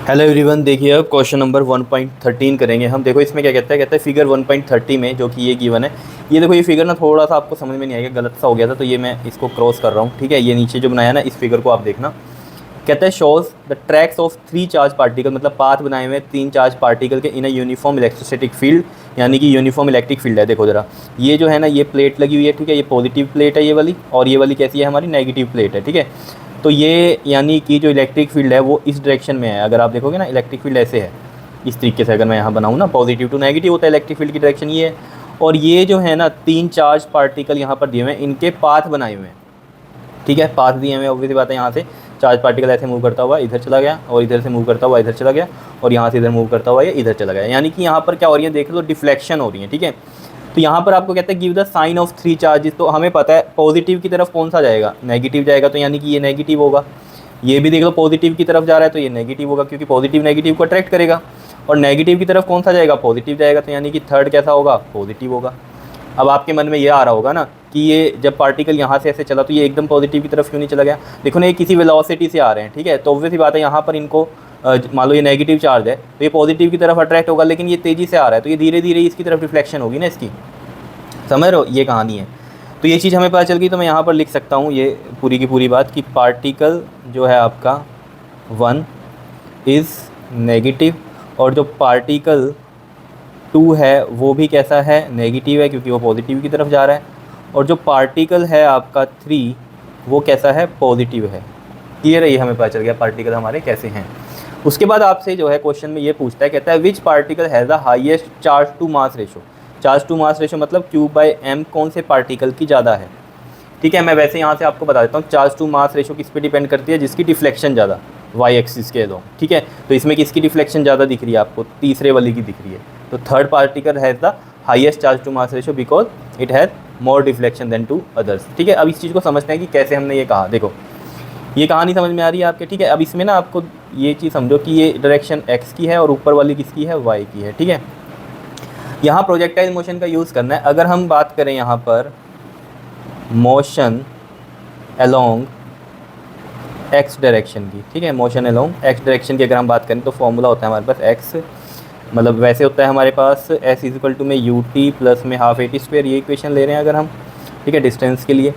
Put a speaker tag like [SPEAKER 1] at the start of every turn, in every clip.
[SPEAKER 1] Hello everyone, देखिए अब question number 1.13 करेंगे हम। देखो इसमें क्या कहता है फिगर 1.30 में जो कि ये गिवन है। ये देखो ये फिगर ना थोड़ा सा आपको समझ में नहीं आएगा, गलत सा हो गया था, तो ये मैं इसको क्रॉस कर रहा हूँ। ठीक है, ये नीचे जो बनाया ना इस फिगर को आप देखना। कहता है shows the tracks of 3 charge particle, मतलब पाथ बनाए हुए 3 चार्ज पार्टिकल के इन अ यूनिफॉर्म इलेक्ट्रोस्टैटिक फील्ड, यानी कि यूनिफॉर्म इलेक्ट्रिक फील्ड है। देखो जरा, ये जो है ना ये प्लेट लगी हुई है, ठीक है, ये पॉजिटिव प्लेट है ये वाली, और ये वाली कैसी है हमारी नेगेटिव प्लेट है। ठीक है, तो ये यानी कि जो इलेक्ट्रिक फील्ड है वो इस डायरेक्शन में है। अगर आप देखोगे ना इलेक्ट्रिक फील्ड ऐसे है, इस तरीके से अगर मैं यहाँ बनाऊँ ना, पॉजिटिव टू नेगेटिव होता है इलेक्ट्रिक फील्ड की डायरेक्शन ये है। और ये जो है ना 3 चार्ज पार्टिकल यहाँ पर दिए हुए हैं, इनके पाथ बनाए हुए हैं। ठीक है, पाथ दिए हुए, ऑब्वियसली बात है, यहाँ से चार्ज पार्टिकल ऐसे मूव करता हुआ इधर चला गया, और इधर से मूव करता हुआ इधर चला गया, और यहाँ से इधर मूव करता हुआ ये इधर चला गया। यानी कि यहाँ पर क्या हो रही है, देख लो डिफ्लेक्शन हो रही है। ठीक है, तो यहाँ पर आपको कहते हैं give the sign of 3 charges. तो हमें पता है पॉजिटिव की तरफ कौन सा जाएगा, नेगेटिव जाएगा, तो यानी कि ये नेगेटिव होगा। ये भी देख लो पॉजिटिव की तरफ जा रहा है तो ये नेगेटिव होगा, क्योंकि पॉजिटिव नेगेटिव को अट्रैक्ट करेगा। और नेगेटिव की तरफ कौन सा जाएगा, पॉजिटिव जाएगा, तो यानी कि थर्ड कैसा होगा, पॉजिटिव होगा। अब आपके मन में ये आ रहा होगा ना कि ये जब पार्टिकल यहाँ से ऐसे चला तो ये एकदम पॉजिटिव की तरफ क्यों नहीं चला गया। देखो ना ये किसी वेलोसिटी से आ रहे हैं, ठीक है, तो ऑब्वियसली बात है यहाँ पर इनको मान लो ये नेगेटिव चार्ज है तो ये पॉजिटिव की तरफ अट्रैक्ट होगा, लेकिन ये तेज़ी से आ रहा है तो ये धीरे धीरे इसकी तरफ रिफ्लेक्शन होगी ना इसकी। समझ रहे हो, ये कहानी है। तो ये चीज़ हमें पता चल गई, तो मैं यहाँ पर लिख सकता हूँ ये पूरी की पूरी बात कि पार्टिकल जो है आपका 1 इज़ नेगेटिव, और जो पार्टिकल 2 है वो भी कैसा है, नेगेटिव है, क्योंकि वो पॉजिटिव की तरफ जा रहा है। और जो पार्टिकल है आपका 3 वो कैसा है, पॉजिटिव है। क्लियर है, ये हमें पता चल गया पार्टिकल हमारे कैसे हैं। उसके बाद आपसे जो है क्वेश्चन में ये पूछता है, कहता है which particle has the highest charge to mass ratio. Charge to mass ratio मतलब Q/m कौन से पार्टिकल की ज़्यादा है। ठीक है, मैं वैसे यहाँ से आपको बता देता हूँ, चार्ज टू मास रेशो किस पे डिपेंड करती है, जिसकी डिफ्लेक्शन ज़्यादा वाई एक्सिस के अलोंग। ठीक है, तो इसमें किसकी डिफ्लेक्शन ज़्यादा दिख रही है आपको, तीसरे वाली की दिख रही है। तो third particle has the highest charge to mass ratio because it has more deflection than to others. ठीक है, अब इस चीज़ को समझते हैं कि कैसे हमने ये कहा। देखो ये कहानी समझ में आ रही है आपके। ठीक है, अब इसमें ना आपको ये चीज़ समझो कि ये डायरेक्शन एक्स की है और ऊपर वाली किसकी है, वाई की है। ठीक है, यहाँ प्रोजेक्टाइल मोशन का यूज़ करना है। अगर हम बात करें यहाँ पर मोशन अलोंग एक्स डायरेक्शन की, ठीक है, मोशन अलोंग एक्स डायरेक्शन की अगर हम बात करें तो फॉर्मूला होता है हमारे पास एक्स, मतलब वैसे होता है हमारे पास एस इज इक्वल टू में यू टी प्लस में हाफ ए टी स्क्वायर, ये इक्वेशन ले रहे हैं अगर हम। ठीक है, डिस्टेंस के लिए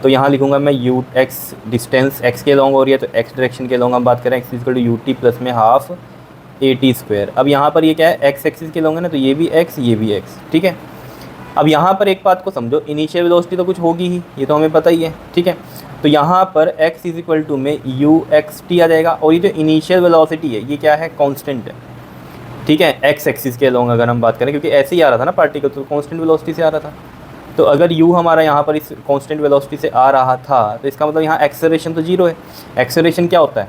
[SPEAKER 1] तो यहाँ लिखूंगा मैं यू एक्स, डिस्टेंस एक्स के लॉन्ग हो रही है तो एक्स डायरेक्शन के लॉन्ग हम बात करें, x is equal to u t plus में हाफ ए टी स्क्वायर। अब यहाँ पर ये क्या है, एक्स एक्सिस के लॉन्ग है ना, तो ये भी एक्स ये भी एक्स। ठीक है, अब यहाँ पर एक बात को समझो, इनिशियल वेलोसिटी तो कुछ होगी ही, ये तो हमें पता ही है। ठीक है, तो यहाँ पर x इज इक्वल टू में यू एक्स टी आ जाएगा, और ये जो इनिशियल वेलोसिटी है ये क्या है, कांस्टेंट है। ठीक है, एक्स एक्सिस के लॉन्ग अगर हम बात करें, क्योंकि ऐसे ही आ रहा था ना पार्टिकल, तो कांस्टेंट वेलोसिटी से आ रहा था। तो अगर u हमारा यहाँ पर इस कांस्टेंट वेलोसिटी से आ रहा था तो इसका मतलब यहाँ एक्सेलरेशन तो जीरो है। एक्सेलरेशन क्या होता है,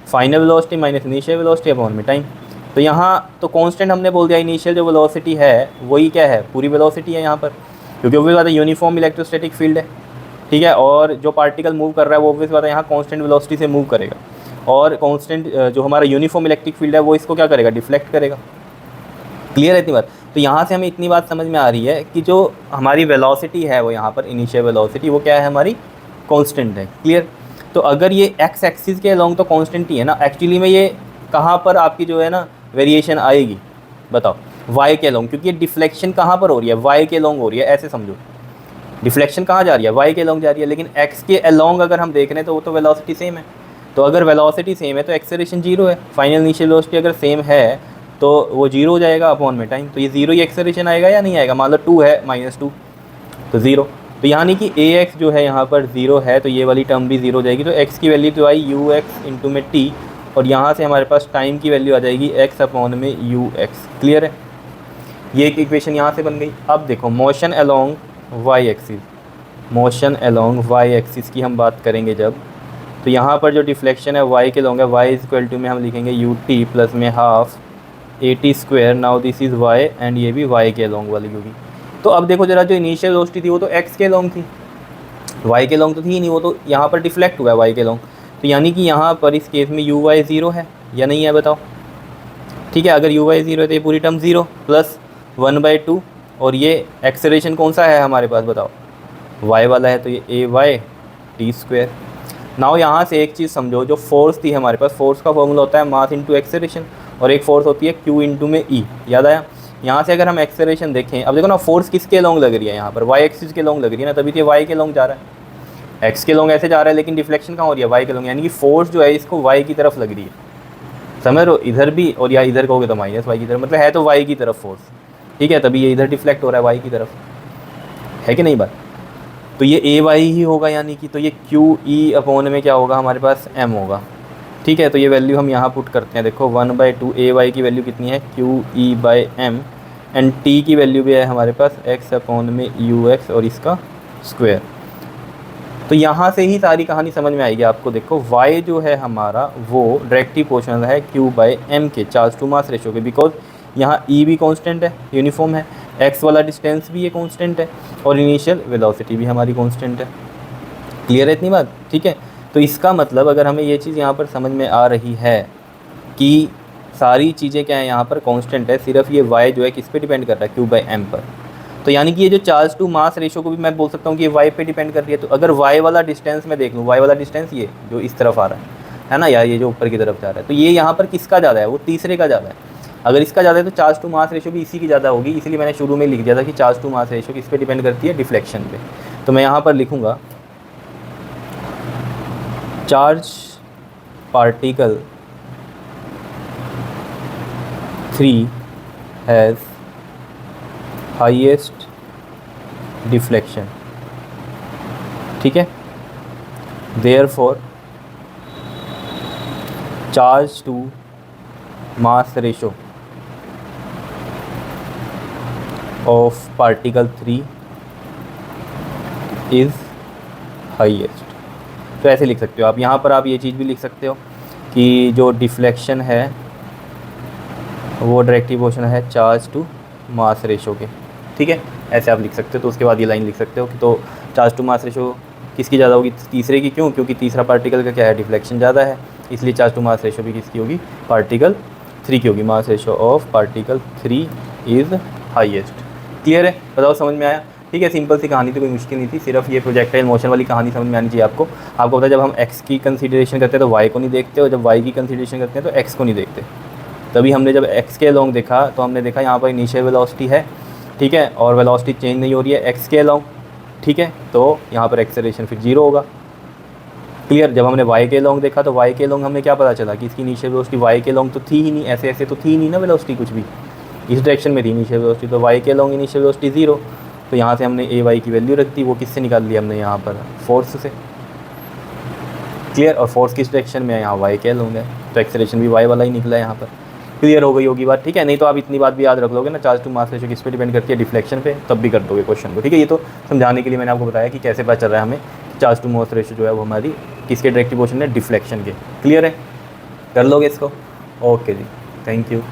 [SPEAKER 1] final velocity minus initial velocity upon में टाइम। तो यहाँ तो कांस्टेंट हमने बोल दिया, इनिशियल जो वेलोसिटी है वही क्या है, पूरी वेलोसिटी है यहाँ पर, क्योंकि वो भी बात है यूनिफॉर्म इलेक्ट्रोस्टैटिक फील्ड है। ठीक है, और जो पार्टिकल मूव कर रहा है वो भी बात है यहाँ कांस्टेंट वेलोसिटी से मूव करेगा, और कांस्टेंट जो हमारा यूनिफॉर्म इलेक्ट्रिक फील्ड है वो इसको क्या करेगा, डिफ्लेक्ट करेगा। क्लियर है इतनी बात। तो यहाँ से हमें इतनी बात समझ में आ रही है कि जो हमारी वेलोसिटी है वो यहाँ पर इनिशियल वेलोसिटी वो क्या है, हमारी कांस्टेंट है। क्लियर। तो अगर ये एक्स एक्सिस के अलोंग तो कांस्टेंट ही है ना, एक्चुअली में ये कहाँ पर आपकी जो है ना वेरिएशन आएगी, बताओ, वाई के अलोंग, क्योंकि ये डिफ्लेक्शन कहाँ पर हो रही है, वाई के अलोंग हो रही है, ऐसे समझो। डिफ्लेक्शन कहाँ जा रही है, वाई के अलोंग जा रही है, लेकिन एक्स के अलोंग अगर हम देख रहे हैं तो वो तो वेलोसिटी सेम है। तो अगर वेलोसिटी सेम है तो एक्सेलरेशन जीरो है, फाइनल इनिशियल वेलोसिटी अगर सेम है तो वो जीरो हो जाएगा अपॉन में टाइम। तो ये जीरो ही एक्सेलरेशन आएगा या नहीं आएगा, मान लो 2 है -2 तो ज़ीरो। तो यानी कि ए एक्स जो है यहाँ पर ज़ीरो है, तो ये वाली टर्म भी ज़ीरो हो जाएगी। तो एक्स की वैल्यू तो आई यू एक्स इंटू में टी, और यहाँ से हमारे पास टाइम की वैल्यू आ जाएगी एक्स अपॉन में यू एक्स। क्लियर है, ये एक इक्वेशन यहाँ से बन गई। अब देखो motion along y axis, motion along y axis की हम बात करेंगे जब, तो यहाँ पर जो डिफ्लेक्शन है वाई के लॉन्ग है, वाई इज इक्वल टू में हम लिखेंगे यू टी प्लस में half a t square. Now this is why and ये भी वाई के लॉन्ग वाली होगी। तो अब देखो जरा, जो इनिशियल वेलोसिटी थी वो तो एक्स के लॉन्ग थी, वाई के लॉन्ग तो थी ही नहीं, वो तो यहाँ पर डिफ्लेक्ट हुआ है वाई के लॉन्ग। तो यानी कि यहाँ पर इस केस में यू वाई ज़ीरो है या नहीं है, बताओ। ठीक है, अगर यू वाई ज़ीरो है तो ये पूरी टर्म ज़ीरो प्लस 1/2, और ये एक्सेलरेशन कौन सा है हमारे पास, बताओ, वाई वाला है, तो ये ए वाई टी स्क्वायर। नाउ यहाँ से एक चीज़ समझो, जो फोर्स थी हमारे पास, फोर्स का फॉर्मूला होता है मास इंटू एक्सेलरेशन, और एक फोर्स होती है क्यू इंटू में ई, याद आया। यहाँ से अगर हम एक्सेलरेशन देखें, अब देखो ना फोर्स किसके लॉन्ग लग रही है, यहाँ पर वाई एक्सिस के लॉन्ग लग रही है ना, तभी तो ये वाई के लॉन्ग जा रहा है, एक्स के लॉन्ग ऐसे जा रहा है, लेकिन डिफ्लेक्शन कहाँ हो रही है, वाई के लॉन्ग, यानी कि फोर्स जो है इसको वाई की तरफ लग रही है, समझ रहे हो, इधर भी और या इधर कहोगे तो माइनस वाई की तरफ, मतलब है तो वाई की तरफ फोर्स, ठीक है, तभी ये इधर डिफ्लेक्ट हो रहा है वाई की तरफ, है कि नहीं बात। तो ये ए वाई ही होगा, यानी कि तो ये क्यू ई अपॉन में क्या होगा हमारे पास, एम होगा, ठीक है। तो ये वैल्यू हम यहाँ पुट करते हैं, देखो 1/2 ए वाई की वैल्यू कितनी है, q e by m, and t की वैल्यू भी है हमारे पास एक्स अपॉन में यू एक्स और इसका स्क्वायर। तो यहाँ से ही सारी कहानी समझ में आएगी आपको। देखो y जो है हमारा वो डायरेक्टली प्रोपोर्शनल है q बाई एम के, चार्ज टू मास रेशो के, बिकॉज यहाँ e भी कांस्टेंट है, यूनिफॉर्म है, x वाला डिस्टेंस भी ये कांस्टेंट है, और इनिशियल वेलोसिटी भी हमारी कांस्टेंट है। क्लियर है इतनी बात, ठीक है। तो इसका मतलब अगर हमें ये चीज़ यहाँ पर समझ में आ रही है कि सारी चीज़ें क्या है यहाँ पर कांस्टेंट है, सिर्फ ये y जो है किस पे डिपेंड कर रहा है, q बाई एम पर। तो यानी कि ये जो चार्ज टू मास रेशो को भी मैं बोल सकता हूँ कि ये y पे डिपेंड कर रही है। तो अगर y वाला डिस्टेंस मैं देख लूँ, y वाला डिस्टेंस ये जो इस तरफ आ रहा है ना, या ये जो ऊपर की तरफ जा रहा है, तो ये यहाँ पर किसका ज़्यादा है, वो तीसरे का ज़्यादा है। अगर इसका ज़्यादा है तो चार्ज टू मास रेशो भी इसी की ज़्यादा होगी, इसलिए मैंने शुरू में लिख दिया था कि चार्ज टू मास रेशो किस पे डिपेंड करती है, डिफ्लेक्शन पे। तो मैं यहाँ पर लिखूँगा charge particle 3 has highest deflection, ठीक है। Therefore charge to mass ratio of particle 3 is highest. तो ऐसे लिख सकते हो आप, यहाँ पर आप ये चीज़ भी लिख सकते हो कि जो डिफ्लेक्शन है वो डायरेक्टली प्रोपोर्शनल है चार्ज टू मास रेशो के, ठीक है, ऐसे आप लिख सकते हो। तो उसके बाद ये लाइन लिख सकते हो कि तो चार्ज टू मास रेशो किसकी ज़्यादा होगी, तीसरे की, क्यों, क्योंकि तीसरा पार्टिकल का क्या है, डिफ्लेक्शन ज़्यादा है, इसलिए चार्ज टू मास रेशो भी किसकी होगी, पार्टिकल 3 की होगी। मास ratio of particle 3 is highest. Clear है, बताओ समझ में आया, ठीक है। सिंपल सी कहानी थी, कोई मुश्किल नहीं थी, सिर्फ ये प्रोजेक्टाइल मोशन वाली कहानी समझ में आनी चाहिए आपको। आपको पता है जब हम x की कंसीडरेशन करते हैं तो y को नहीं देखते, और जब y की कंसीडरेशन करते हैं तो x को नहीं देखते। तभी हमने जब x के अलोंग देखा तो हमने देखा यहाँ पर इनिशियल वेलोसिटी है, ठीक है, और वेलोसिटी चेंज नहीं हो रही है x के अलोंग, ठीक है, तो यहाँ पर एक्सेलरेशन फिर 0 होगा। क्लियर। जब हमने y के अलोंग देखा तो y के अलोंग हमें क्या पता चला कि इसकी इनिशियल वेलोसिटी y के अलोंग तो थी ही नहीं, ऐसे ऐसे तो थी नहीं ना वेलोसिटी, कुछ भी इस डायरेक्शन में थी इनिशियल वेलोसिटी, तो y के अलोंग इनिशियल वेलोसिटी 0। तो यहाँ से हमने ए वाई की वैल्यू रख दी, वो किससे निकाल लिया हमने, यहाँ पर फोर्स से। क्लियर। और फोर्स किस डायरेक्शन में है, यहाँ वाई के अलोंग है, तो एक्सेलरेशन भी वाई वाला ही निकला है यहाँ पर। क्लियर हो गई होगी बात, ठीक है। नहीं तो आप इतनी बात भी याद रख लोगे ना, चार्ज टू मास रेशो किस पे डिपेंड करती है, डिफ्लेक्शन पे, तब भी कर दोगे क्वेश्चन को, ठीक है। ये तो समझाने के लिए मैंने आपको बताया कि कैसे पता चल रहा है हमें चार्ज टू मास रेशो जो है वो हमारी किसके डायरेक्ट प्रोपोर्शनल है, डिफ्लेक्शन के। क्लियर है, कर लोगे इसको, ओके जी, थैंक यू।